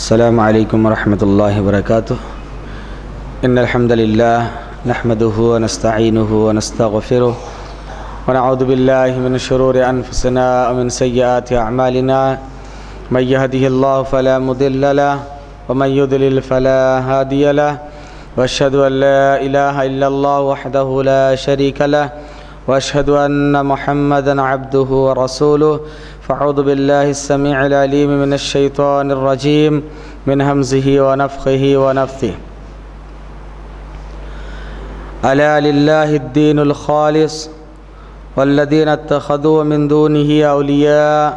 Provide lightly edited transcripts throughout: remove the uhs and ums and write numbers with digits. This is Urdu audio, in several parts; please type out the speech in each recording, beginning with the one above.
السلام علیکم ورحمۃ اللہ وبرکاتہ ان الحمد للہ نحمده ونستعینه ونستغفره ونعوذ باللہ من شرور انفسنا ومن سیئات اعمالنا من يهده الله فلا مضل له ومن يضلل فلا هادي له واشهد ان لا اله الا الله وحده لا شريك له واشهد ان محمدا عبده ورسوله فاعوذ بالله السميع العليم من الشيطان الرجيم من همزه ونفخه ونفثه الا لله الدين الخالص والذين اتخذوا من دونه اولياء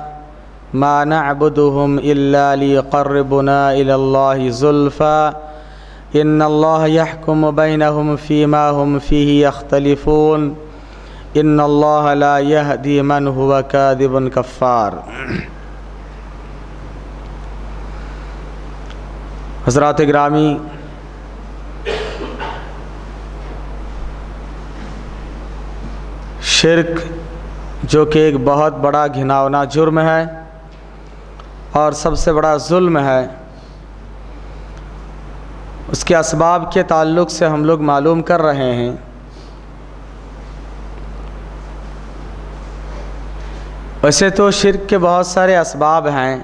ما نعبدهم الا ليقربونا الى الله زلفى ان الله يحكم بينهم فيما هم فيه يختلفون ان اللہ لا یہدی من هو کاذب کفار۔ حضرات گرامی، شرک جو کہ ایک بہت بڑا گھناؤنا جرم ہے اور سب سے بڑا ظلم ہے، اس کے اسباب کے تعلق سے ہم لوگ معلوم کر رہے ہیں۔ ویسے تو شرک کے بہت سارے اسباب ہیں،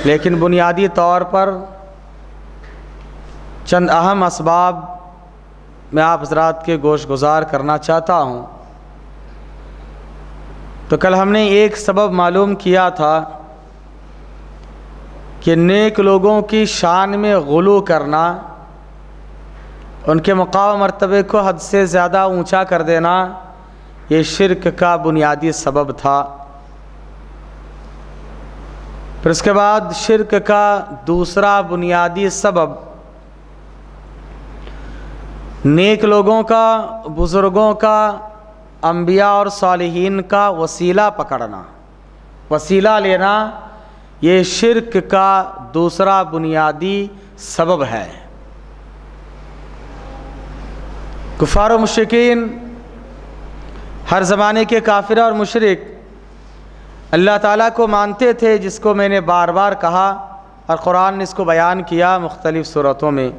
لیکن بنیادی طور پر چند اہم اسباب میں آپ حضرات کے گوش گزار کرنا چاہتا ہوں۔ تو کل ہم نے ایک سبب معلوم کیا تھا کہ نیک لوگوں کی شان میں غلو کرنا، ان کے مقام و مرتبے کو حد سے زیادہ اونچا کر دینا، یہ شرک کا بنیادی سبب تھا۔ پھر اس کے بعد شرک کا دوسرا بنیادی سبب نیک لوگوں کا، بزرگوں کا، انبیاء اور صالحین کا وسیلہ پکڑنا، وسیلہ لینا، یہ شرک کا دوسرا بنیادی سبب ہے۔ کفار و مشرکین، ہر زمانے کے کافر اور مشرک اللہ تعالیٰ کو مانتے تھے، جس کو میں نے بار بار کہا اور قرآن نے اس کو بیان کیا مختلف صورتوں میں۔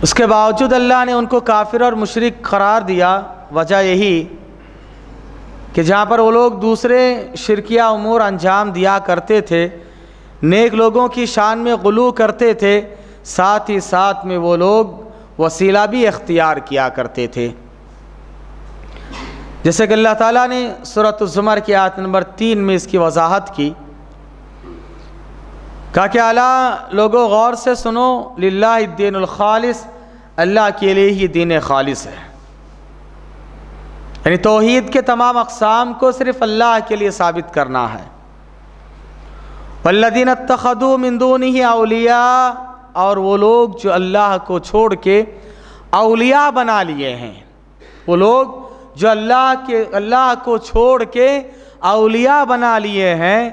اس کے باوجود اللہ نے ان کو کافر اور مشرک قرار دیا، وجہ یہی کہ جہاں پر وہ لوگ دوسرے شرکیہ امور انجام دیا کرتے تھے، نیک لوگوں کی شان میں غلو کرتے تھے، ساتھ ہی ساتھ میں وہ لوگ وسیلہ بھی اختیار کیا کرتے تھے۔ جیسے کہ اللہ تعالیٰ نے سورۃ الزمر کی آیت نمبر 3 میں اس کی وضاحت کی، کہا کہ الا لوگوں غور سے سنو، للہ الدین الخالص، اللہ کے لیے ہی دین خالص ہے، یعنی توحید کے تمام اقسام کو صرف اللہ کے لیے ثابت کرنا ہے۔ والذین اتخذوا من دونہ اولیاء، اور وہ لوگ جو اللہ کو چھوڑ کے اولیاء بنا لیے ہیں، وہ لوگ جو اللہ کو چھوڑ کے اولیاء بنا لیے ہیں۔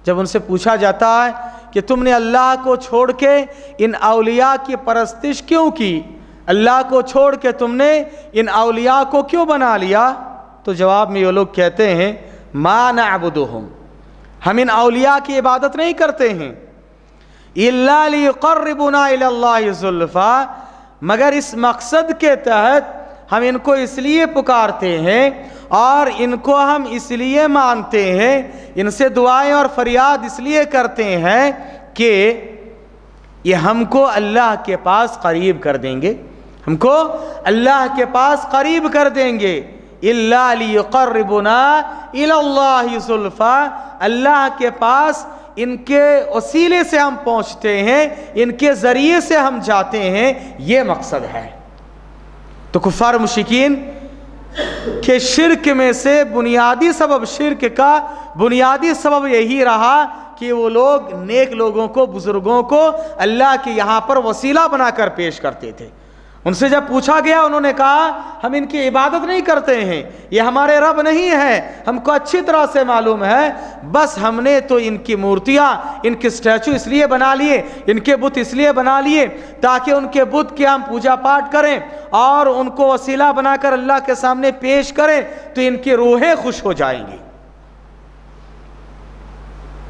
جب ان سے پوچھا جاتا ہے کہ تم نے اللہ کو چھوڑ کے ان اولیاء کی پرستش کیوں کی، اللہ کو چھوڑ کے تم نے ان اولیاء کو کیوں بنا لیا، تو جواب میں یہ لوگ کہتے ہیں ما نعبدہم، ہم ان اولیاء کی عبادت نہیں کرتے ہیں، الا لیقربونا الی اللہ زلفی، مگر اس مقصد کے تحت ہم ان کو اس لیے پکارتے ہیں اور ان کو ہم اس لیے مانتے ہیں، ان سے دعائیں اور فریاد اس لیے کرتے ہیں کہ یہ ہم کو اللہ کے پاس قریب کر دیں گے، ہم کو اللہ کے پاس قریب کر دیں گے۔ الا لیقربونا الی اللہ زلفی، اللہ کے پاس ان کے وسیلے سے ہم پہنچتے ہیں، ان کے ذریعے سے ہم جاتے ہیں، یہ مقصد ہے۔ تو کفار مشرکین کے شرک میں سے بنیادی سبب، شرک کا بنیادی سبب یہی رہا کہ وہ لوگ نیک لوگوں کو، بزرگوں کو اللہ کے یہاں پر وسیلہ بنا کر پیش کرتے تھے۔ ان سے جب پوچھا گیا، انہوں نے کہا ہم ان کی عبادت نہیں کرتے ہیں، یہ ہمارے رب نہیں ہیں، ہم کو اچھی طرح سے معلوم ہے، بس ہم نے تو ان کی مورتیاں، ان کے اسٹیچو اس لیے بنا لیے، ان کے بت اس لیے بنا لیے تاکہ ان کے بت کی ہم پوجا پاٹ کریں اور ان کو وسیلہ بنا کر اللہ کے سامنے پیش کریں تو ان کی روحیں خوش ہو جائیں گی۔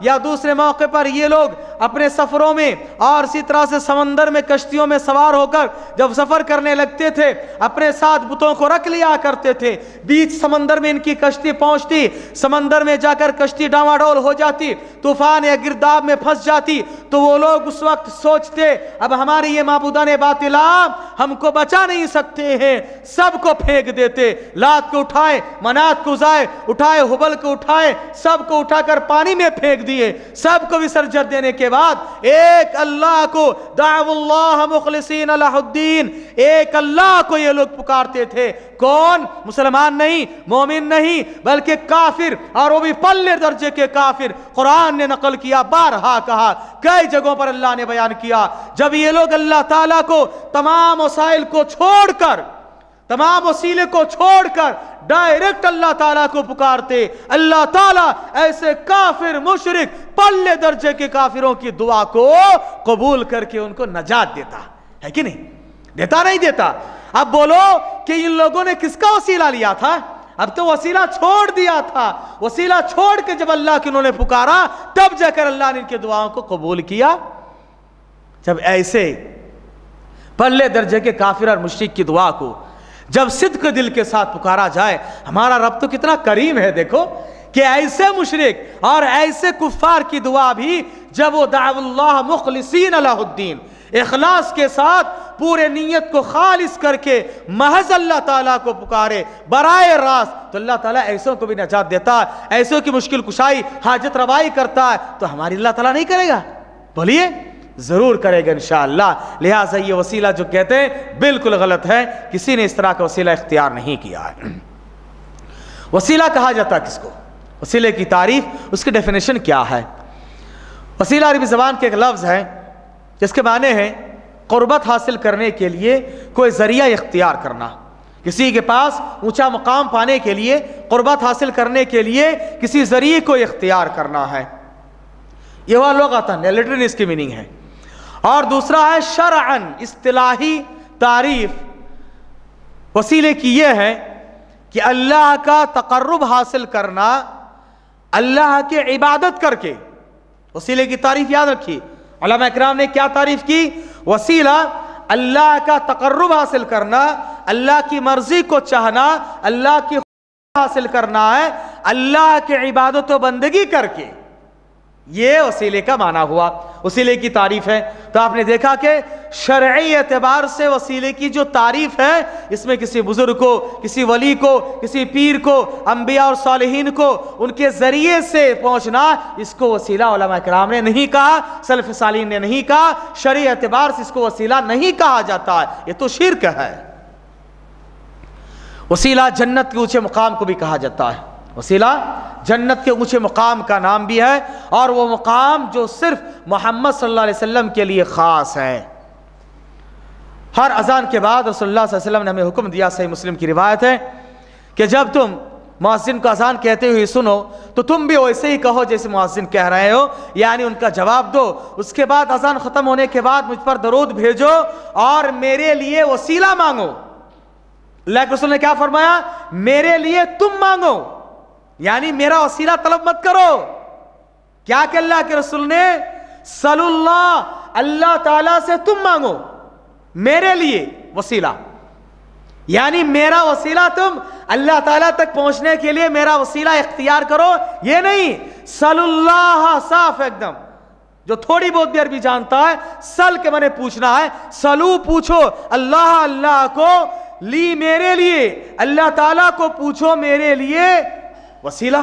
یا دوسرے موقع پر یہ لوگ اپنے سفروں میں اور اسی طرح سے سمندر میں کشتیوں میں سوار ہو کر جب سفر کرنے لگتے تھے اپنے ساتھ بتوں کو رکھ لیا کرتے تھے. بیچ سمندر میں ان کی کشتی پہنچتی, سمندر میں جا کر کشتی ڈاواڈول ہو جاتی, طوفان یا گرداب میں پھنس جاتی, تو وہ لوگ اس وقت سوچتے اب ہماری یہ معبودان باطلا ہم کو بچا نہیں سکتے ہیں, سب کو پھینک دیتے. لات کو اٹھائے, منات کو اٹھائے, حبل کو اٹھائے, سب کو اٹھا کر پانی میں پھینک دیے. سب کو وسرجن دینے کے بعد ایک اللہ کو دعوا اللہ مخلصین لہ الدین, ایک اللہ کو یہ لوگ پکارتے تھے. کون؟ مسلمان نہیں, مومن نہیں, بلکہ کافر, اور وہ بھی پلے درجے کے کافر. قرآن نے نقل کیا, بارہا کہا, کئی جگہوں پر اللہ نے بیان کیا. جب یہ لوگ اللہ تعالیٰ کو تمام وسائل کو چھوڑ کر, تمام وسیلے کو چھوڑ کر ڈائریکٹ اللہ تعالیٰ کو پکارتے, اللہ تعالیٰ ایسے کافر مشرک پلے درجے کے کافروں کی دعا کو قبول کر کے ان کو نجات دیتا ہے کہ نہیں؟ دیتا نہیں دیتا؟ اب بولو کہ ان لوگوں نے کس کا وسیلہ لیا تھا؟ اب تو وسیلہ چھوڑ دیا تھا. وسیلہ چھوڑ کے جب اللہ کی انہوں نے پکارا تب جا کر اللہ نے ان کی دعاؤں کو قبول کیا. جب ایسے پلے درجے کے کافر اور مشرک کی دعا کو جب صدق دل کے ساتھ پکارا جائے, ہمارا رب تو کتنا کریم ہے. دیکھو کہ ایسے مشرک اور ایسے کفار کی دعا بھی جب وہ دعوا اللہ مخلصین لہ الدین, اخلاص کے ساتھ پورے نیت کو خالص کر کے محض اللہ تعالیٰ کو پکارے براہ راست, تو اللہ تعالیٰ ایسوں کو بھی نجات دیتا ہے, ایسوں کی مشکل کشائی حاجت روائی کرتا ہے. تو ہماری اللہ تعالیٰ نہیں کرے گا؟ بولیے ضرور کرے گا انشاءاللہ. لہٰذا یہ وسیلہ جو کہتے ہیں بالکل غلط ہے, کسی نے اس طرح کا وسیلہ اختیار نہیں کیا ہے. وسیلہ کہا جاتا ہے کس کو؟ وسیلے کی تعریف, اس کی ڈیفینیشن کیا ہے؟ وسیلہ عربی زبان کے ایک لفظ ہے جس کے معنی ہے قربت حاصل کرنے کے لیے کوئی ذریعہ اختیار کرنا. کسی کے پاس اونچا مقام پانے کے لیے, قربت حاصل کرنے کے لیے کسی ذریعے کو اختیار کرنا ہے. یہ وہ لغتاً لٹرلی اس کی میننگ ہے. اور دوسرا ہے شرعاً, اصطلاحی تعریف وسیلے کی یہ ہے کہ اللہ کا تقرب حاصل کرنا, اللہ کی عبادت کر کے. وسیلے کی تعریف یاد رکھیے, علماء اکرام نے کیا تعریف کی؟ وسیلہ اللہ کا تقرب حاصل کرنا, اللہ کی مرضی کو چاہنا, اللہ کی حاصل کرنا ہے اللہ کی عبادت و بندگی کر کے. یہ وسیلے کا معنی ہوا, وسیلے کی تعریف ہے. تو آپ نے دیکھا کہ شرعی اعتبار سے وسیلے کی جو تعریف ہے, اس میں کسی بزرگ کو, کسی ولی کو, کسی پیر کو, انبیاء اور صالحین کو ان کے ذریعے سے پہنچنا, اس کو وسیلہ علماء کرام نے نہیں کہا, سلف صالحین نے نہیں کہا. شرعی اعتبار سے اس کو وسیلہ نہیں کہا جاتا ہے, یہ تو شرک ہے. وسیلہ جنت کے اونچے مقام کو بھی کہا جاتا ہے. وسیلہ جنت کے اونچے مقام کا نام بھی ہے, اور وہ مقام جو صرف محمد صلی اللہ علیہ وسلم کے لیے خاص ہے. ہر اذان کے بعد رسول اللہ صلی اللہ علیہ وسلم نے ہمیں حکم دیا, صحیح مسلم کی روایت ہے, کہ جب تم مؤذن کو اذان کہتے ہوئے سنو تو تم بھی ویسے ہی کہو جیسے مؤذن کہہ رہے ہو, یعنی ان کا جواب دو. اس کے بعد اذان ختم ہونے کے بعد مجھ پر درود بھیجو اور میرے لیے وسیلہ مانگو. اللہ کے رسول نے کیا فرمایا؟ میرے لیے تم مانگو, یعنی میرا وسیلہ طلب مت کرو. کیا کہ اللہ کے رسول نے صلی اللہ تعالیٰ سے تم مانگو, میرے لیے وسیلہ, یعنی میرا وسیلہ تم اللہ تعالیٰ تک پہنچنے کے لیے میرا وسیلہ اختیار کرو. یہ نہیں صلی اللہ صاف ایک دم, جو تھوڑی بہت بھی عربی جانتا ہے سل کے معنی پوچھنا ہے, سلو پوچھو اللہ کو, لی میرے لیے, اللہ تعالیٰ کو پوچھو میرے لیے وسیلہ,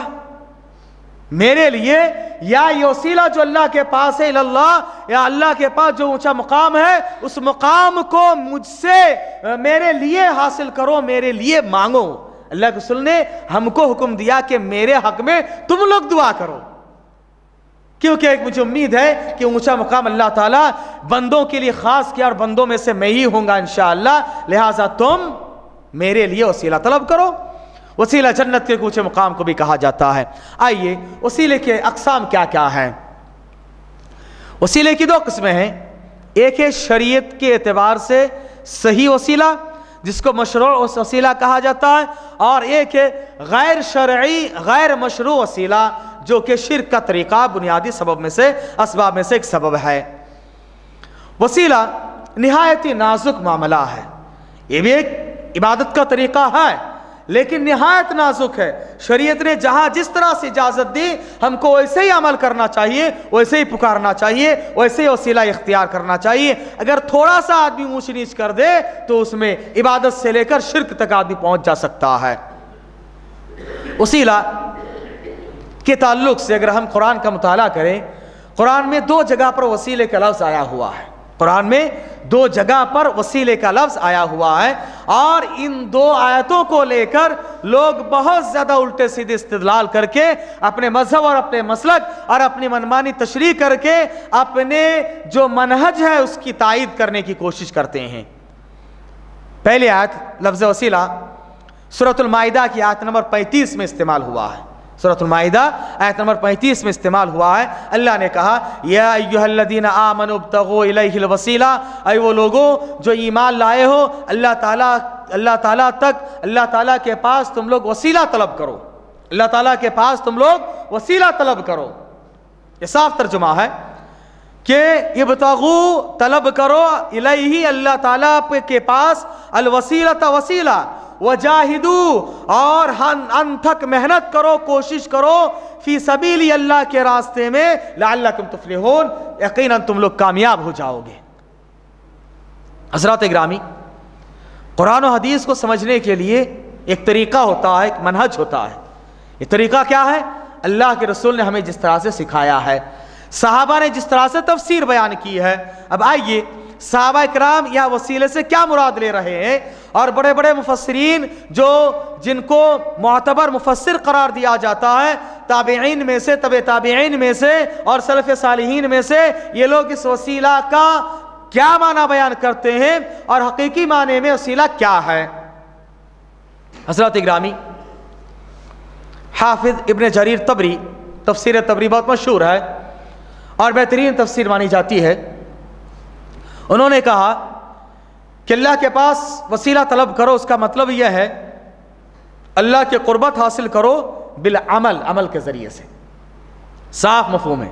میرے لیے. یا یہ وسیلہ جو اللہ کے پاس ہے اللہ, یا اللہ کے پاس جو اونچا مقام ہے اس مقام کو مجھ سے میرے لیے حاصل کرو, میرے لیے مانگو. اللہ کے رسول نے ہم کو حکم دیا کہ میرے حق میں تم لوگ دعا کرو, کیونکہ مجھے امید ہے کہ اونچا مقام اللہ تعالیٰ بندوں کے لیے خاص کیا, اور بندوں میں سے میں ہی ہوں گا انشاءاللہ. لہٰذا تم میرے لیے وسیلہ طلب کرو. وسیلہ جنت کے اونچے مقام کو بھی کہا جاتا ہے. آئیے وسیلے کے اقسام کیا کیا ہیں. وسیلے کی دو قسمیں ہیں, ایک ہے شریعت کے اعتبار سے صحیح وسیلہ جس کو مشروع وسیلہ کہا جاتا ہے, اور ایک ہے غیر شرعی غیر مشروع وسیلہ جو کہ شرک کا طریقہ بنیادی سبب میں سے اسباب میں سے ایک سبب ہے۔ وسیلہ نہایت ہی نازک معاملہ ہے، یہ بھی ایک عبادت کا طریقہ ہے لیکن نہایت نازک ہے۔ شریعت نے جہاں جس طرح سے اجازت دی ہم کو ویسے ہی عمل کرنا چاہیے، ویسے ہی پکارنا چاہیے، ویسے ہی وسیلہ اختیار کرنا چاہیے۔ اگر تھوڑا سا آدمی اونچ نیچ کر دے تو اس میں عبادت سے لے کر شرک تک آدمی پہنچ جا سکتا ہے۔ وسیلہ کے تعلق سے اگر ہم قرآن کا مطالعہ کریں، قرآن میں 2 جگہ پر وسیلے کا لفظ آیا ہوا ہے، قرآن میں 2 جگہ پر وسیلے کا لفظ آیا ہوا ہے، اور ان 2 آیتوں کو لے کر لوگ بہت زیادہ الٹے سیدھے استدلال کر کے اپنے مذہب اور اپنے مسلک اور اپنی منمانی تشریح کر کے اپنے جو منہج ہے اس کی تائید کرنے کی کوشش کرتے ہیں۔ پہلی آیت لفظ وسیلہ سورۃ المائدہ کی آیت نمبر 35 میں استعمال ہوا ہے، سورۃ المائدہ آیت نمبر 35 میں استعمال ہوا ہے۔ اللہ نے کہا یا ایھا الذین آمنوا ابتغوا الیہ الوسیلہ، اے وہ لوگوں جو ایمان لائے ہو اللہ تعالیٰ تک، اللہ تعالیٰ کے پاس تم لوگ وسیلہ طلب کرو، اللہ تعالیٰ کے پاس تم لوگ وسیلہ طلب کرو۔ یہ صاف ترجمہ ہے کہ ابتغوا طلب کرو الیہ اللہ تعالیٰ کے پاس الوسیلۃ وسیلہ، وجاہدوا اور انتھک محنت کرو، کوشش کرو، فی سبیل اللہ کے راستے میں، لعلکم تفلحون یقیناً تم لوگ کامیاب ہو جاؤ گے۔ حضرات گرامی، قرآن و حدیث کو سمجھنے کے لیے ایک طریقہ ہوتا ہے، ایک منہج ہوتا ہے۔ یہ طریقہ کیا ہے؟ اللہ کے رسول نے ہمیں جس طرح سے سکھایا ہے، صحابہ نے جس طرح سے تفسیر بیان کی ہے۔ اب آئیے صحابہ اکرام یا وسیلے سے کیا مراد لے رہے ہیں، اور بڑے بڑے مفسرین جن کو معتبر مفسر قرار دیا جاتا ہے، تابعین میں سے، تبع تابعین میں سے اور سلف صالحین میں سے، یہ لوگ اس وسیلہ کا کیا معنی بیان کرتے ہیں اور حقیقی معنی میں وسیلہ کیا ہے۔ حضرات اکرامی، حافظ ابن جریر طبری، تفسیر طبری بہت مشہور ہے اور بہترین تفسیر مانی جاتی ہے، انہوں نے کہا کہ اللہ کے پاس وسیلہ طلب کرو، اس کا مطلب یہ ہے اللہ کے قربت حاصل کرو بالعمل، عمل کے ذریعے سے۔ صاف مفہوم ہے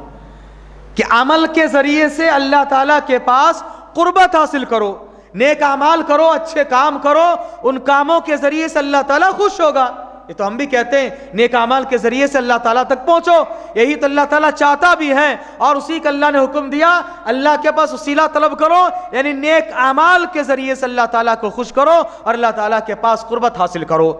کہ عمل کے ذریعے سے اللہ تعالیٰ کے پاس قربت حاصل کرو، نیک اعمال کرو، اچھے کام کرو، ان کاموں کے ذریعے سے اللہ تعالیٰ خوش ہوگا۔ یہ تو ہم بھی کہتے ہیں نیک اعمال کے ذریعے سے اللہ تعالیٰ تک پہنچو، یہی تو اللہ تعالیٰ چاہتا بھی ہے، اور اسی کا اللہ نے حکم دیا اللہ کے پاس وسیلہ طلب کرو، یعنی نیک اعمال کے ذریعے سے اللہ تعالیٰ کو خوش کرو اور اللہ تعالیٰ کے پاس قربت حاصل کرو۔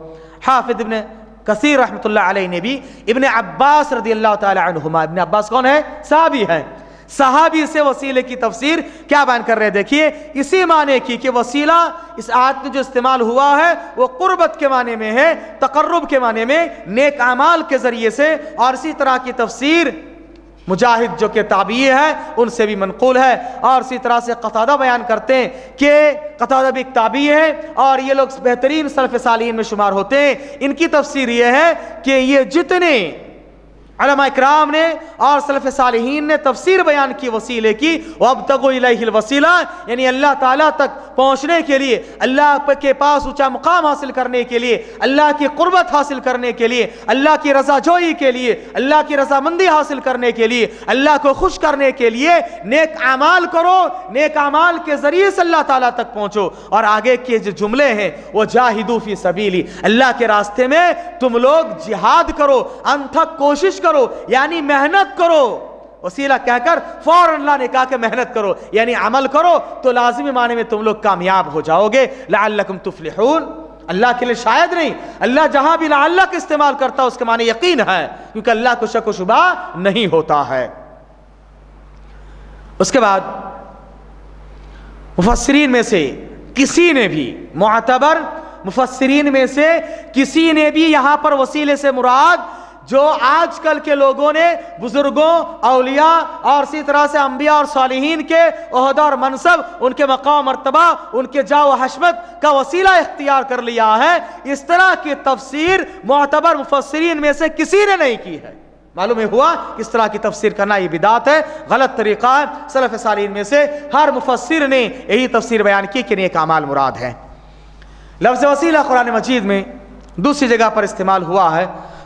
حافظ ابن کثیر رحمۃ اللہ علیہ نے بھی ابن عباس رضی اللہ تعالی عنہما، ابن عباس کون ہے؟ صحابی ہیں، صحابی سے وسیلے کی تفسیر کیا بیان کر رہے ہیں؟ دیکھیے اسی معنی کی کہ وسیلہ اس آیت میں جو استعمال ہوا ہے وہ قربت کے معنی میں ہے، تقرب کے معنی میں، نیک اعمال کے ذریعے سے، اور اسی طرح کی تفسیر مجاہد جو کہ تابعی ہے ان سے بھی منقول ہے، اور اسی طرح سے قتادہ بیان کرتے ہیں کہ قتادہ بھی ایک تابعی ہے اور یہ لوگ بہترین سلف صالحین میں شمار ہوتے ہیں۔ ان کی تفسیر یہ ہے کہ یہ جتنے علماء اکرام نے اور سلف صالحین نے تفسیر بیان کی وسیلے کی، وابتغوا الیہ الوسیلہ، یعنی اللہ تعالیٰ تک پہنچنے کے لیے، اللہ کے پاس اونچا مقام حاصل کرنے کے لیے، اللہ کی قربت حاصل کرنے کے لیے، اللہ کی رضا جوئی کے لیے، اللہ کی رضامندی حاصل کرنے کے لیے، اللہ کو خوش کرنے کے لیے نیک اعمال کرو، نیک اعمال کے ذریعے سے اللہ تعالیٰ تک پہنچو۔ اور آگے کے جو جملے ہیں وہ جاہدوا فی سبیلی، اللہ کے راستے میں تم لوگ جہاد کرو، انتھک کوشش کرو، یعنی محنت کرو۔ وسیلہ کہہ کر فوراً اللہ نے کہا کہ محنت کرو، یعنی عمل کرو تو لازمی معنی میں تم لوگ کامیاب ہو جاؤ گے، لعلکم تفلحون۔ اللہ کے لیے شاید نہیں، اللہ جہاں بھی لعلک استعمال کرتا اس کے معنی یقین ہے، کیونکہ اللہ کو شک و شبہ نہیں ہوتا ہے۔ اس کے بعد مفسرین میں سے کسی نے بھی، معتبر مفسرین میں سے کسی نے بھی یہاں پر وسیلے سے مراد جو آج کل کے لوگوں نے بزرگوں، اولیاء اور اسی طرح سے انبیاء اور صالحین کے عہدہ اور منصب، ان کے مقام مرتبہ، ان کے جاہ و حشمت کا وسیلہ اختیار کر لیا ہے، اس طرح کی تفسیر معتبر مفسرین میں سے کسی نے نہیں کی ہے۔ معلوم ہوا اس طرح کی تفسیر کرنا یہ بدعت ہے، غلط طریقہ ہے۔ سلف صالحین میں سے ہر مفسر نے یہی تفسیر بیان کی کہ نیک اعمال مراد ہے۔ لفظ وسیلہ قرآن مجید میں دوسری جگہ پر استعمال ہوا ہے،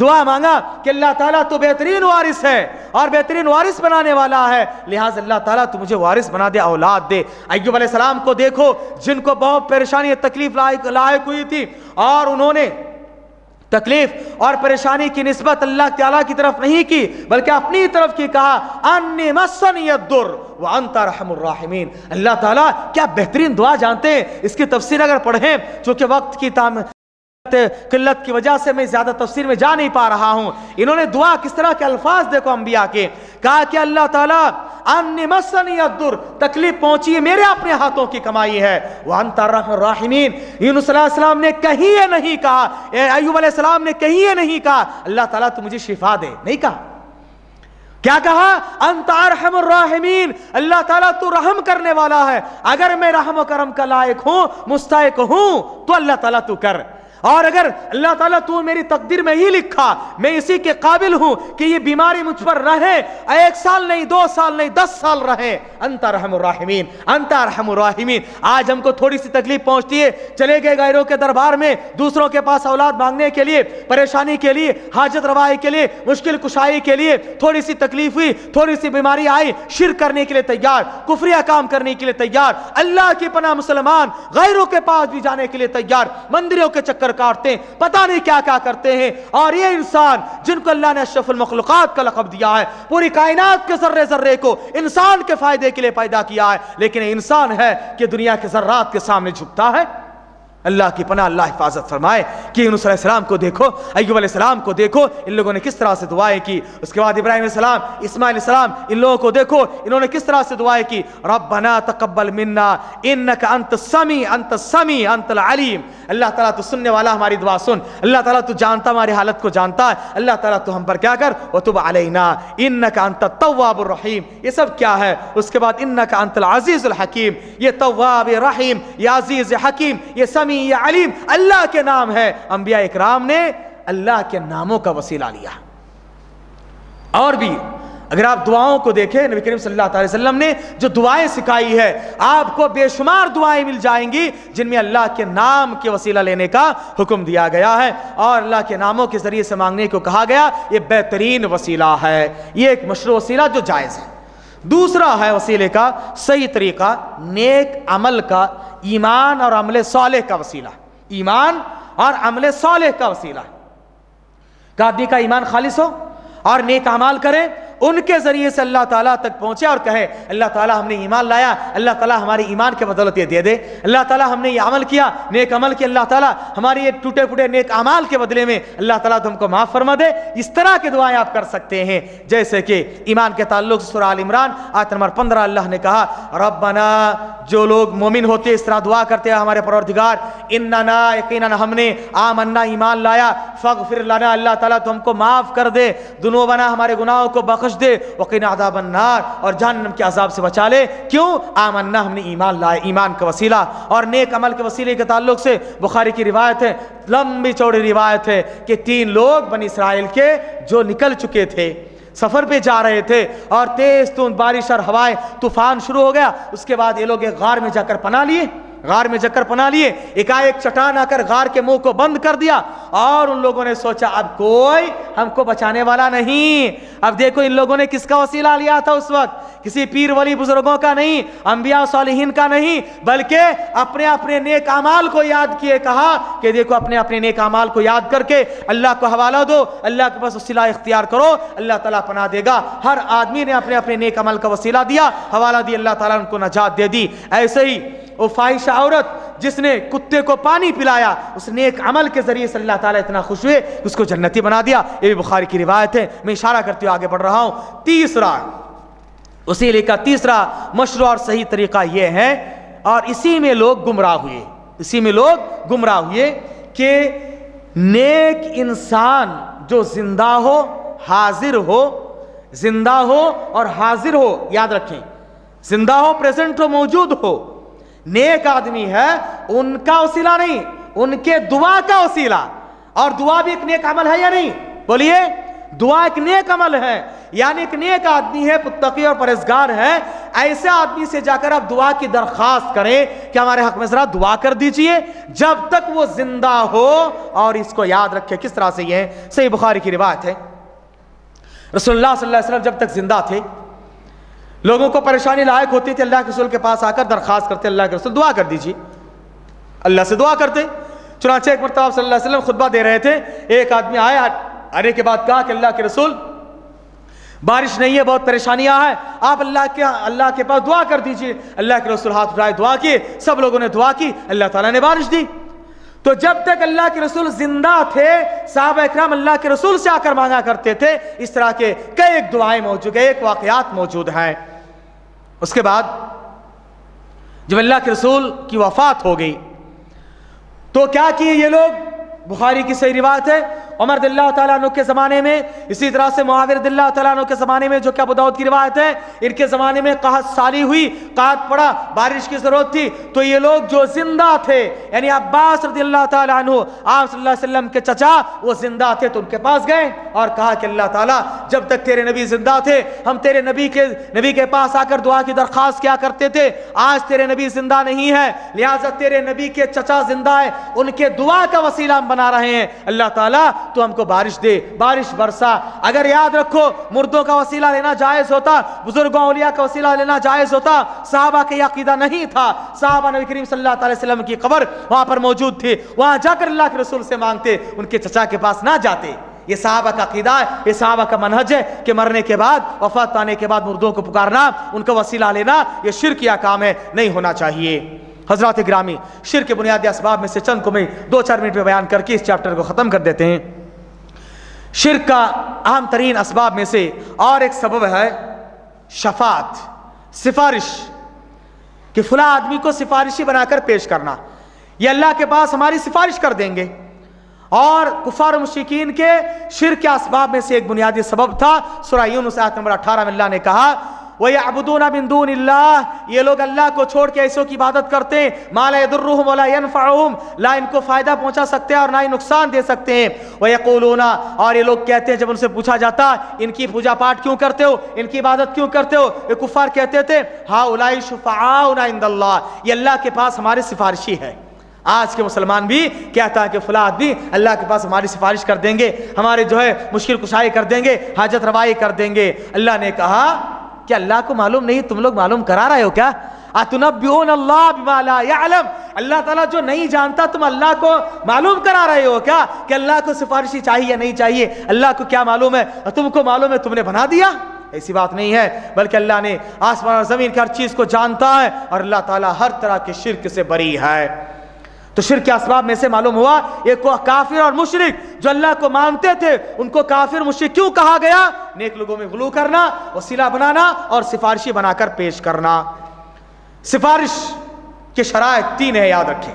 دعا مانگا کہ اللہ تعالیٰ تو بہترین وارث ہے اور بہترین وارث بنانے والا ہے، لہٰذا اللہ تعالیٰ تو مجھے وارث بنا دے، اولاد دے۔ ایوب علیہ السلام کو دیکھو، جن کو بہت پریشانی تکلیف لاحق ہوئی تھی، اور انہوں نے تکلیف اور پریشانی کی نسبت اللہ تعالیٰ کی طرف نہیں کی بلکہ اپنی طرف کی، کہا انی مسنی الضر وانت ارحم الراحمین۔ اللہ تعالیٰ کیا بہترین دعا جانتے ہیں، اس کی تفسیر اگر پڑھیں، چونکہ وقت کی قلت کی وجہ سے میں زیادہ تفسیر میں جا نہیں پا رہا ہوں، انہوں نے دعا کس طرح کے الفاظ دیکھو انبیاء کے، کہا کہ اللہ تعالیٰ انی مسنی الضر، تکلیف پہنچی ہے میرے اپنے ہاتھوں کی کمائی ہے، وانت ارحم الراحمین۔ یونس علیہ السلام نے کہیں یہ نہیں کہا، ایوب علیہ السلام نے کہیں یہ نہیں کہا اللہ تعالیٰ تو مجھے شفا دے، نہیں کہا، کیا کہا؟ انت ارحم الراحمین، اللہ تعالیٰ تو رحم کرنے والا ہے، اگر میں رحم و کرم کا لائق ہوں، مستحق ہوں، تو اللہ تعالیٰ تو کر، اور اگر اللہ تعالیٰ تو میری تقدیر میں ہی لکھا میں اسی کے قابل ہوں کہ یہ بیماری مجھ پر رہے، 1 سال نہیں، 2 سال نہیں، 10 سال رہے، انت ارحم الراحمین، انت ارحم الراحمین۔ آج ہم کو تھوڑی سی تکلیف پہنچتی ہے، چلے گئے غیروں کے دربار میں، دوسروں کے پاس اولاد مانگنے کے لیے، پریشانی کے لیے، حاجت روائی کے لیے، مشکل کشائی کے لیے، تھوڑی سی تکلیف ہوئی، تھوڑی سی بیماری آئی، شرک کرنے کے لیے تیار، کفریہ کام کرنے کے لیے تیار، اللہ کی پناہ مسلمان غیروں کے پاس بھی جانے کے لیے تیار، مندروں کے چکر کاٹتے ہیں، پتہ نہیں کیا کیا کرتے ہیں۔ اور یہ انسان جن کو اللہ نے اشرف المخلوقات کا لقب دیا ہے، پوری کائنات کے ذرے ذرے کو انسان کے فائدے کے لیے پیدا کیا ہے، لیکن انسان ہے کہ دنیا کے ذرات کے سامنے جھکتا ہے۔ اللہ کی پناہ اللہ حفاظت فرمائے کہ یونس علیہ السلام کو دیکھو، ایوب علیہ السلام کو دیکھو، ان لوگوں نے کس طرح سے دعائیں کی، اس کے بعد ابراہیم علیہ السلام، اسماعیل علیہ السلام، ان لوگوں کو دیکھو انہوں نے کس طرح سے دعائیں کی، ربنا تقبل منا انک انت السمیع انت العلیم۔ اللہ تعالیٰ تو سننے والا، ہماری دعا سن، اللہ تعالیٰ تو جانتا، ہماری حالت کو جانتا ہے، اللہ تعالیٰ تو ہم پر کیا کر، وتب علینا انک انت التواب الرحیم۔ یہ سب کیا ہے؟ اس کے بعد انک انت العزیز الحکیم، یہ تواب رحیم، یہ عزیز حکیم، یہ سمیع، یہ علیم، اللہ کے نام ہے۔ انبیاء اکرام نے اللہ کے ناموں کا وسیلہ لیا۔ اور بھی اگر آپ دعاؤں کو دیکھیں، نبی کریم صلی اللہ علیہ وسلم نے جو دعائیں سکھائی ہے، آپ کو بے شمار دعائیں مل جائیں گی جن میں اللہ کے نام کے وسیلہ لینے کا حکم دیا گیا ہے، اور اللہ کے ناموں کے ذریعے سے مانگنے کو کہا گیا، یہ بہترین وسیلہ ہے، یہ ایک مشروع وسیلہ جو جائز ہے۔ دوسرا ہے وسیلے کا صحیح طریقہ، نیک عمل کا، ایمان اور عمل صالح کا وسیلہ، ایمان اور عمل صالح کا وسیلہ، کہ آدمی کا ایمان خالص ہو اور نیک اعمال کرے، ان کے ذریعے سے اللہ تعالیٰ تک پہنچے اور کہے اللہ تعالیٰ ہم نے ایمان لایا، اللہ تعالیٰ ہماری ایمان کے بدولت یہ دے دے، اللہ تعالیٰ ہم نے یہ عمل کیا، نیک عمل کیا، اللہ تعالیٰ ہماری یہ ٹوٹے پھوٹے نیک اعمال کے بدلے میں اللہ تعالیٰ تم کو معاف فرما دے۔ اس طرح کی دعائیں آپ کر سکتے ہیں، جیسے کہ ایمان کے تعلق سے سورہ آل عمران آیت نمبر 15 اللہ نے کہا ربنا، جو لوگ مومن ہوتے اس طرح دعا کرتے ہیں ہمارے پروردگار، اننا، یقیناً ہم نے، آمنا، ایمان لایا، فاغفر لنا، اللہ تعالیٰ تو ہم کو معاف کر دے، ذنوبنا، ہمارے گناہوں کو بخش دے، وقنا عذاب النار، اور جہنم کے عذاب سے بچا لے۔ کیوں؟ آمنا، ہم نے ایمان لائے، ایمان کا وسیلہ۔ اور نیک عمل کے وسیلے کے تعلق سے بخاری کی روایت ہے، لمبی چوڑی روایت ہے کہ 3 لوگ بنی اسرائیل کے جو نکل چکے تھے، سفر پہ جا رہے تھے، اور تیز تند بارش اور ہوائیں، طوفان شروع ہو گیا، اس کے بعد یہ لوگ ایک غار میں جا کر پناہ لیے، غار میں جا کر پناہ لیے، ایک چٹان آ کر غار کے منہ کو بند کر دیا، اور ان لوگوں نے سوچا اب کوئی ہم کو بچانے والا نہیں۔ اب دیکھو ان لوگوں نے کس کا وسیلہ لیا تھا اس وقت، کسی پیر ولی بزرگوں کا نہیں، انبیاء صالحین کا نہیں، بلکہ اپنے اپنے نیک اعمال کو یاد کیے، کہا کہ دیکھو اپنے اپنے نیک اعمال کو یاد کر کے اللہ کو حوالہ دو، اللہ کے پاس وسیلہ اختیار کرو، اللہ تعالیٰ پناہ دے گا۔ ہر آدمی نے اپنے اپنے نیک عمل کا وسیلہ دیا، حوالہ دی، اللہ تعالیٰ نے ان کو نجات دے دی۔ ایسے ہی وہ فاحشہ عورت جس نے کتے کو پانی پلایا، اس نیک عمل کے ذریعے سے اللہ تعالیٰ اتنا خوش ہوئے کہ اس کو جنتی بنا دیا، یہ بھی بخاری کی روایت ہے۔ میں اشارہ کرتے ہوئے آگے بڑھ رہا ہوں۔ تیسرا وسیلے کا تیسرا مشروع اور صحیح طریقہ یہ ہے، اور اسی میں لوگ گمراہ ہوئے، اسی میں لوگ گمراہ ہوئے کہ نیک انسان جو زندہ ہو، حاضر ہو، زندہ ہو اور حاضر ہو، یاد رکھیں، زندہ ہو، پریزنٹ ہو، موجود ہو، نیک آدمی ہے، ان کا وسیلہ نہیں، ان کے دعا کا وسیلہ۔ اور دعا بھی ایک نیک عمل ہے یا نہیں؟ بولیے، دعا ایک نیک عمل ہے، یعنی ایک نیک آدمی ہے، متقی اور پرہیزگار ہے، ایسے آدمی سے جا کر آپ دعا کی درخواست کریں کہ ہمارے حق میں ذرا دعا کر دیجئے جب تک وہ زندہ ہو. اور اس کو یاد رکھے کس طرح سے یہ ہے, صحیح بخاری کی روایت ہے, رسول اللہ صلی اللہ علیہ وسلم جب تک زندہ تھے لوگوں کو پریشانی لاحق ہوتی تھی, اللہ کے رسول کے پاس آ کر درخواست کرتے, اللہ کے رسول دعا کر دیجیے, اللہ سے دعا کرتے. چنانچہ ایک مرتبہ صلی اللہ علیہ وسلم خطبہ دے رہے تھے, ایک آدمی آیا, آنے کے بعد کہا کہ اللہ کے رسول بارش نہیں ہے, بہت پریشانیاں ہیں, آپ اللہ کے پاس دعا کر دیجیے. اللہ کے رسول ہاتھ اٹھائے, دعا کیے, سب لوگوں نے دعا کی, اللہ تعالیٰ نے بارش دی. تو جب تک اللہ کے رسول زندہ تھے صحابہ اکرام اللہ کے رسول سے آ کر مانگا کرتے تھے. اس طرح کے کئی ایک دعائیں موجود ہیں, ایک واقعات موجود ہیں. اس کے بعد جب اللہ کے رسول کی وفات ہو گئی تو کیا کیے یہ لوگ, بخاری کی صحیح روایت ہے, عمر رضی اللہ تعالیٰ عنہ کے زمانے میں, اسی طرح سے معاویہ رضی اللہ تعالیٰ عنہ کے زمانے میں, جو کہ ابو داؤد کی روایت ہے, ان کے زمانے میں قحط سالی ہوئی, قحط پڑا, بارش کی ضرورت تھی. تو یہ لوگ جو زندہ تھے, یعنی عباس رضی اللہ تعالیٰ عنہ آپ صلی اللہ علیہ وسلم کے چچا, وہ زندہ تھے, تو ان کے پاس گئے اور کہا کہ اللہ تعالیٰ جب تک تیرے نبی زندہ تھے ہم تیرے نبی کے پاس آ کر دعا کی درخواست کیا کرتے تھے, آج تیرے نبی زندہ نہیں ہے, لہٰذا تیرے نبی کے چچا زندہ ہے, ان کے دعا کا وسیلہ ہم بنا رہے ہیں, اللہ تعالیٰ تو ہم کو بارش دے, بارش برسا. اگر یاد رکھو مردوں کا وسیلہ لینا جائز ہوتا, بزرگوں اولیاء کا وسیلہ لینا جائز ہوتا, صحابہ کے عقیدہ نہیں تھا. صحابہ نبی کریم صلی اللہ علیہ وسلم کی قبر وہاں پر موجود تھی, وہاں جا کر اللہ کے رسول سے مانگتے, ان کے چچا کے پاس نہ جاتے. یہ صحابہ کا عقیدہ ہے, یہ صحابہ کا منہج ہے کہ مرنے کے بعد, وفات پانے کے بعد مردوں کو پکارنا, ان کا وسیلہ لینا, یہ شرکیہ کام ہے, نہیں ہونا چاہیے. حضرات گرامی, شرک کے بنیادی اسباب میں سے چند کو میں 2-4 منٹ میں بیان کر کے اس چیپٹر کو ختم کر دیتے ہیں. شرک کا اہم ترین اسباب میں سے اور ایک سبب ہے شفاعت, سفارش, کہ فلاں آدمی کو سفارشی بنا کر پیش کرنا, یہ اللہ کے پاس ہماری سفارش کر دیں گے. اور کفار و مشرکین کے شرک کے اسباب میں سے ایک بنیادی سبب تھا, سورہ یونس آیت نمبر 18 میں اللہ نے کہا وَيَعْبُدُونَ مِن دُونِ اللَّهِ, یہ لوگ اللہ کو چھوڑ کے ایسوں کی عبادت کرتے ہیں, مَا لَا يَضُرُّهُمْ وَلَا يَنْفَعُهُمْ, لا ان کو فائدہ پہنچا سکتے ہیں اور نہ ہی نقصان دے سکتے ہیں. وَيَقُولُونَ, اور یہ لوگ کہتے ہیں جب ان سے پوچھا جاتا ان کی پوجا پاٹ کیوں کرتے ہو, ان کی عبادت کیوں کرتے ہو, یہ کفار کہتے تھے هَؤُلَاءِ شُفَعَاؤُنَا عِندَ اللَّهِ, یہ اللہ کے پاس ہمارے سفارشی ہے. آج کے مسلمان بھی کہتا ہے کہ فلاں آدمی اللہ کے پاس ہماری سفارش کر دیں گے, ہمارے جو ہے مشکل کشائی کر دیں گے, حاجت روائی کر دیں گے. اللہ نے کہا کہ اللہ کو معلوم نہیں, تم لوگ معلوم کرا رہے ہو کیا؟ اتنبئون اللہ بما لا يعلم, اللہ تعالیٰ جو نہیں جانتا تم اللہ کو معلوم کرا رہے ہو کیا کہ اللہ کو سفارشی چاہیے یا نہیں چاہیے؟ اللہ کو کیا معلوم ہے, تم کو معلوم ہے, تم نے بنا دیا. ایسی بات نہیں ہے, بلکہ اللہ نے آسمان اور زمین کی ہر چیز کو جانتا ہے اور اللہ تعالیٰ ہر طرح کے شرک سے بری ہے. تو شرک کے اسباب میں سے معلوم ہوا ایک کافر اور مشرک جو اللہ کو مانتے تھے ان کو کافر مشرک کیوں کہا گیا؟ نیک لوگوں میں غلو کرنا, وسیلہ بنانا اور سفارشی بنا کر پیش کرنا. سفارش کے شرائط 3 ہے, یاد رکھیں.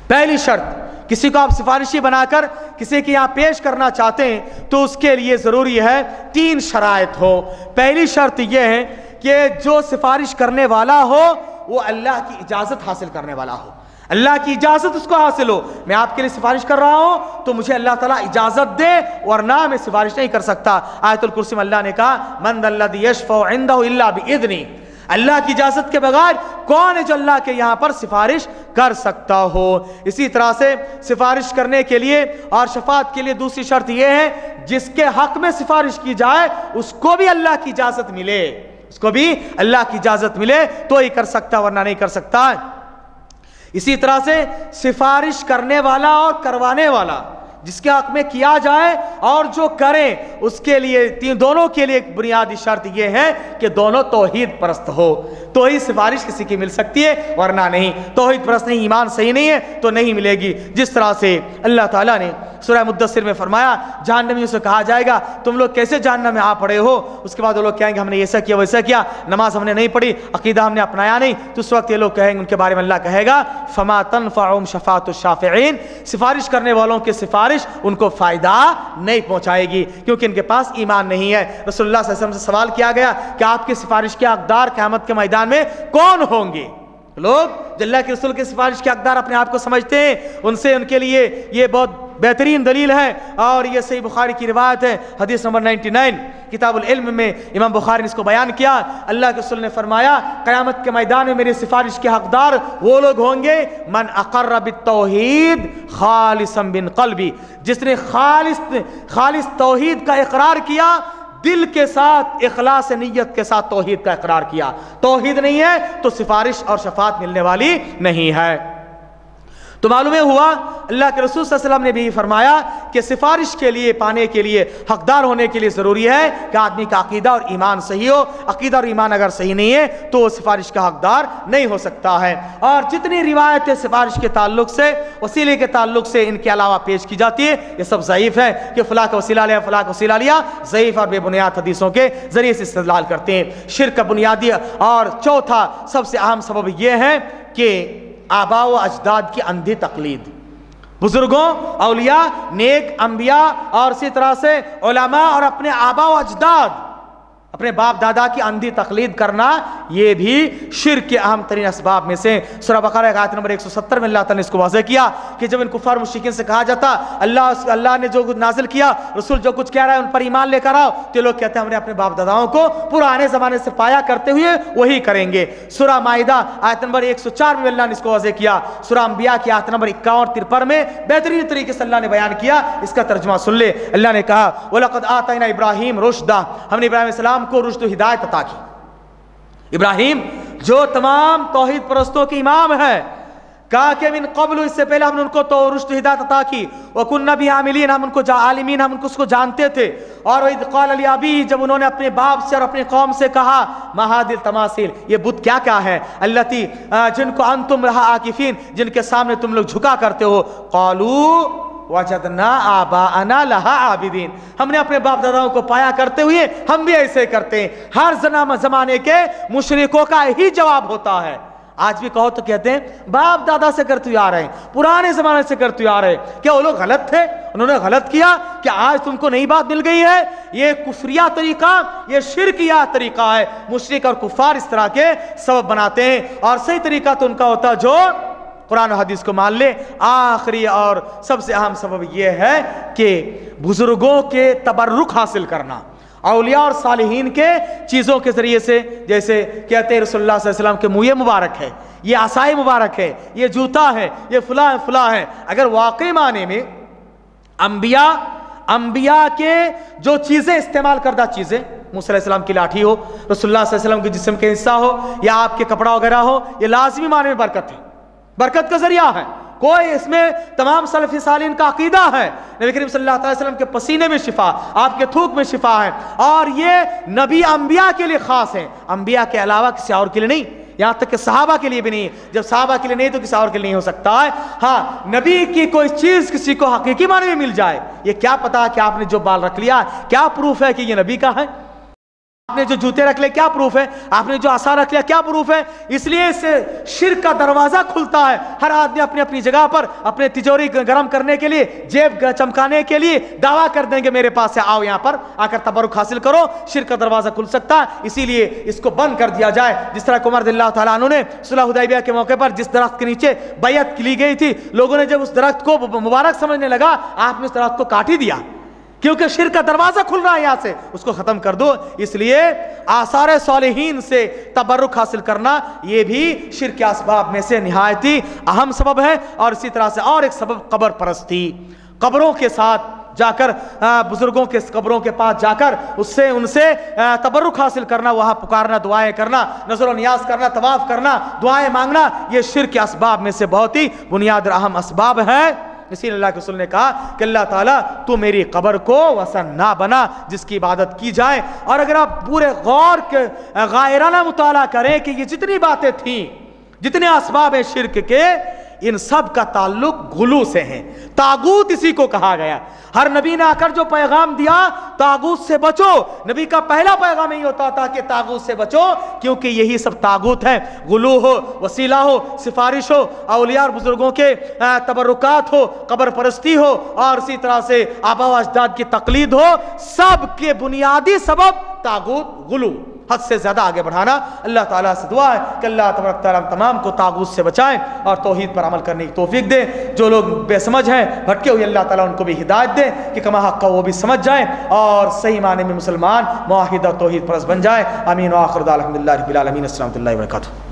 پہلی شرط, کسی کو آپ سفارشی بنا کر کسی کے یہاں پیش کرنا چاہتے ہیں تو اس کے لیے ضروری ہے 3 شرائط ہو. پہلی شرط یہ ہے کہ جو سفارش کرنے والا ہو وہ اللہ کی اجازت حاصل کرنے والا ہو, اللہ کی اجازت اس کو حاصل ہو. میں آپ کے لیے سفارش کر رہا ہوں تو مجھے اللہ تعالیٰ اجازت دے, ورنہ میں سفارش نہیں کر سکتا. آیت الکرسی میں اللہ نے کہا من ذا الذی یشفع عنده الا باذنہ, اللہ کی اجازت کے بغیر کون ہے جو اللہ کے یہاں پر سفارش کر سکتا ہو. اسی طرح سے سفارش کرنے کے لیے اور شفاعت کے لیے دوسری شرط یہ ہے جس کے حق میں سفارش کی جائے اس کو بھی اللہ کی اجازت ملے, اس کو بھی اللہ کی اجازت ملے تو ہی کر سکتا, ورنہ نہیں کر سکتا. اسی طرح سے سفارش کرنے والا اور کروانے والا جس کے حق میں کیا جائے اور جو کریں اس کے لیے, دونوں کے لیے ایک بنیادی شرط یہ ہے کہ دونوں توحید پرست ہو, تو ہی سفارش کسی کی مل سکتی ہے, ورنہ نہیں. توحید پرست نہیں, ایمان صحیح نہیں ہے تو نہیں ملے گی. جس طرح سے اللہ تعالیٰ نے سورہ مدثر میں فرمایا جہنمیوں سے کہا جائے گا تم لوگ کیسے جہنم میں آ پڑے ہو, اس کے بعد وہ لوگ کہیں گے ہم نے ایسا کیا ویسا کیا, نماز ہم نے نہیں پڑھی, عقیدہ ہم نے اپنایا نہیں. تو اس وقت یہ لوگ کہیں گے, ان کے بارے میں اللہ کہے گا فما تنفعهم شفاعت الشافعین, سفارش کرنے والوں کی سفارش ان کو فائدہ نہیں پہنچائے گی کیونکہ ان کے پاس ایمان نہیں ہے. رسول اللہ صلی اللہ علیہ وسلم سے سوال کیا گیا کہ آپ کی سفارش کے حقدار قیامت کے میدان میں کون ہوں گے؟ لوگ جو اللہ کے رسول کی سفارش کے حقدار اپنے آپ کو سمجھتے ہیں، ان کے لیے یہ بہت بہترین دلیل ہے، اور یہ صحیح بخاری کی روایت ہے، حدیث نمبر 99 کتاب العلم میں امام بخاری نے اس کو بیان کیا۔ اللہ کے رسول نے فرمایا قیامت کے میدان میں میری سفارش کے حقدار وہ لوگ ہوں گے من اقر بالتوحید خالصا من قلبی، جس نے خالص توحید کا اقرار کیا، دل کے ساتھ اخلاص نیت کے ساتھ توحید کا اقرار کیا۔ توحید نہیں ہے تو سفارش اور شفاعت ملنے والی نہیں ہے۔ تو معلوم ہوا اللہ کے رسول صلی اللہ علیہ وسلم نے بھی فرمایا کہ سفارش کے لیے پانے کے لیے حقدار ہونے کے لیے ضروری ہے کہ آدمی کا عقیدہ اور ایمان صحیح ہو۔ عقیدہ اور ایمان اگر صحیح نہیں ہے تو وہ سفارش کا حقدار نہیں ہو سکتا ہے۔ اور جتنی روایتیں سفارش کے تعلق سے، وسیلے کے تعلق سے ان کے علاوہ پیش کی جاتی ہے، یہ سب ضعیف ہے کہ فلاں کا وسیلہ لیا، فلاں کا وسیلہ لیا، ضعیف اور بے بنیاد حدیثوں کے ذریعے سے استدلال کرتے ہیں۔ شرک کا بنیادی اور چوتھا سب سے اہم سبب یہ ہے کہ آباء و اجداد کی اندھی تقلید، بزرگوں، اولیاء، نیک انبیاء اور اسی طرح سے علماء اور اپنے آباء و اجداد، اپنے باپ دادا کی اندھی تقلید کرنا، یہ بھی شرک کے اہم ترین اسباب میں سے۔ سورہ بقرہ آیت نمبر 170 میں اللہ تعالیٰ نے اس کو واضح کیا کہ جب ان کفار مشرکین سے کہا جاتا اللہ نے جو کچھ نازل کیا، رسول جو کچھ کہہ رہا ہے ان پر ایمان لے کر آؤ، تو لوگ کہتے ہیں ہم نے اپنے باپ داداؤں کو پرانے زمانے سے پایا کرتے ہوئے وہی کریں گے۔ سورہ مائدہ آیت نمبر 104 میں اللہ نے اس کو واضح کیا۔ سورہ انبیاء کی آیت نمبر 51 اور 53 میں بہترین طریقے سے اللہ نے بیان کیا۔ اس کا ترجمہ سن لے، اللہ نے کہا وَلَقَدْ آتَيْنَا إِبْرَاهِيمَ رُشْدًا، ہم نے ابراہیم علیہ السلام کو رشد و ہدایت عطا کی۔ ابراہیم جو تمام توحید پرستوں کے امام ہے، کہا کہ من قبل، اس سے پہلے ہم نے ان کو تو رشد و ہدایت عطا کی، وَكُنَّا بِهِ عَامِلِينَ، ہم ان کو عالمین، ہم ان کو اس کو جانتے تھے۔ اور وَإِذْ قَالَ لِأَبِيهِ، جب انہوں نے اپنے باپ سے اور اپنی قوم سے کہا مَا هَٰذِهِ التَّمَاثِيلُ، یہ بت کیا کیا ہے، الَّتِي، جن کو أَنْتُمْ لَهَا عَاكِفِينَ، جن کے سامنے تم لوگ جھکا کرتے ہو، قَالُوا وَجَدْنَا آبَاءَنَا لَهَا عَابِدِينَ، ہم نے اپنے باپ داداؤں کو پایا کرتے ہوئے ہم بھی ایسے کرتے ہیں۔ ہر زمانے کے مشرکوں کا یہی جواب ہوتا ہے۔ آج بھی کہو تو کہتے ہیں باپ دادا سے کرتے ہوئے آ رہے ہیں، پرانے زمانے سے کرتے ہوئے آ رہے ہیں، کیا وہ لوگ غلط تھے؟ انہوں نے غلط کیا کہ آج تم کو نئی بات مل گئی ہے؟ یہ کفریہ طریقہ، یہ شرکیہ طریقہ ہے۔ مشرک اور کفار اس طرح کے سبب بناتے ہیں، اور صحیح طریقہ تو ان کا ہوتا ہے جو قرآن و حدیث کو مان لے۔ آخری اور سب سے اہم سبب یہ ہے کہ بزرگوں کے تبرک حاصل کرنا، اولیاء اور صالحین کے چیزوں کے ذریعے سے، جیسے کہتے ہیں رسول اللہ صلی اللہ علیہ وسلم کے منہ مبارک ہے، یہ عصائے مبارک ہے، یہ جوتا ہے، یہ فلاں فلاں ہے۔ اگر واقعی معنی میں انبیاء کے جو چیزیں استعمال کردہ چیزیں، موسیٰ علیہ السلام کی لاٹھی ہو، رسول اللہ صلی اللہ علیہ وسلم کے جسم کے حصہ ہو، یا آپ کے کپڑا وغیرہ ہو، یہ لازمی معنی میں برکت ہے، برکت کا ذریعہ ہے۔ کوئی اس میں تمام سلف صالحین کا عقیدہ ہے نبی کریم صلی اللہ علیہ وسلم کے پسینے میں شفا، آپ کے تھوک میں شفا ہے، اور یہ نبی انبیاء کے لیے خاص ہے، انبیاء کے علاوہ کسی اور کے لیے نہیں، یہاں تک کہ صحابہ کے لیے بھی نہیں۔ جب صحابہ کے لیے نہیں تو کسی اور کے لیے نہیں ہو سکتا ہے۔ ہاں، نبی کی کوئی چیز کسی کو حقیقی معنی میں مل جائے، یہ کیا پتا کہ آپ نے جو بال رکھ لیا کیا پروف ہے کہ یہ نبی کا ہے؟ آپ نے جو جوتے رکھ لے کیا پروف ہے؟ آپ نے جو عصا رکھ لیا کیا پروف ہے؟ اس لیے اس سے شرک کا دروازہ کھلتا ہے۔ ہر آدمی اپنی اپنی جگہ پر اپنے تجوری گرم کرنے کے لیے، جیب چمکانے کے لیے دعویٰ کر دیں گے میرے پاس سے آؤ، یہاں پر آ کر تبرک حاصل کرو، شرک کا دروازہ کھل سکتا ہے۔ اسی لیے اس کو بند کر دیا جائے۔ جس طرح عمر رضی اللہ تعالیٰ عنہ نے صلح حدیبیہ کے موقع پر جس درخت کے نیچے بیعت لی گئی تھی، لوگوں نے جب اس درخت کو مبارک سمجھنے لگا، آپ نے اس درخت کو کاٹ ہی دیا، کیونکہ شرک کا دروازہ کھل رہا ہے، یہاں سے اس کو ختم کر دو۔ اس لیے آثار صالحین سے تبرک حاصل کرنا یہ بھی شرک کے اسباب میں سے نہایت ہی اہم سبب ہے۔ اور اسی طرح سے اور ایک سبب قبر پرستی، قبروں کے ساتھ جا کر، بزرگوں کے قبروں کے پاس جا کر ان سے تبرک حاصل کرنا، وہاں پکارنا، دعائیں کرنا، نظر و نیاز کرنا، طواف کرنا، دعائیں مانگنا، یہ شرک کے اسباب میں سے بہت ہی بنیاد اور اہم اسباب ہے۔ اسی لیے اللہ کے رسول نے کہا کہ اللہ تعالیٰ تو میری قبر کو وثن نہ بنا جس کی عبادت کی جائے۔ اور اگر آپ پورے غور کے غائرانہ مطالعہ کریں کہ یہ جتنی باتیں تھیں، جتنے اسباب ہیں شرک کے، ان سب کا تعلق غلو سے ہے۔ طاغوت اسی کو کہا گیا۔ ہر نبی نے آ کر جو پیغام دیا طاغوت سے بچو، نبی کا پہلا پیغام یہی ہوتا تھا کہ طاغوت سے بچو، کیونکہ یہی سب طاغوت ہیں۔ غلو ہو، وسیلہ ہو، سفارش ہو، اولیاء اور بزرگوں کے تبرکات ہو، قبر پرستی ہو، اور اسی طرح سے آباء و اجداد کی تقلید ہو، سب کے بنیادی سبب طاغوت، غلو، حد سے زیادہ آگے بڑھانا۔ اللہ تعالیٰ سے دعا ہے کہ اللہ تبارک تعالیٰ تمام کو طاغوت سے بچائیں اور توحید پر عمل کرنے کی توفیق دے۔ جو لوگ بے سمجھ ہیں، بھٹکے ہوئے، اللہ تعالیٰ ان کو بھی ہدایت دے کہ کما حق کا وہ بھی سمجھ جائیں اور صحیح معنی میں مسلمان موحد اور توحید پرست بن جائے۔ آمین۔ وآخر دعوانا الحمدللہ رب العالمین۔ السلام علیکم و رحمۃ اللہ وبرکاتہ۔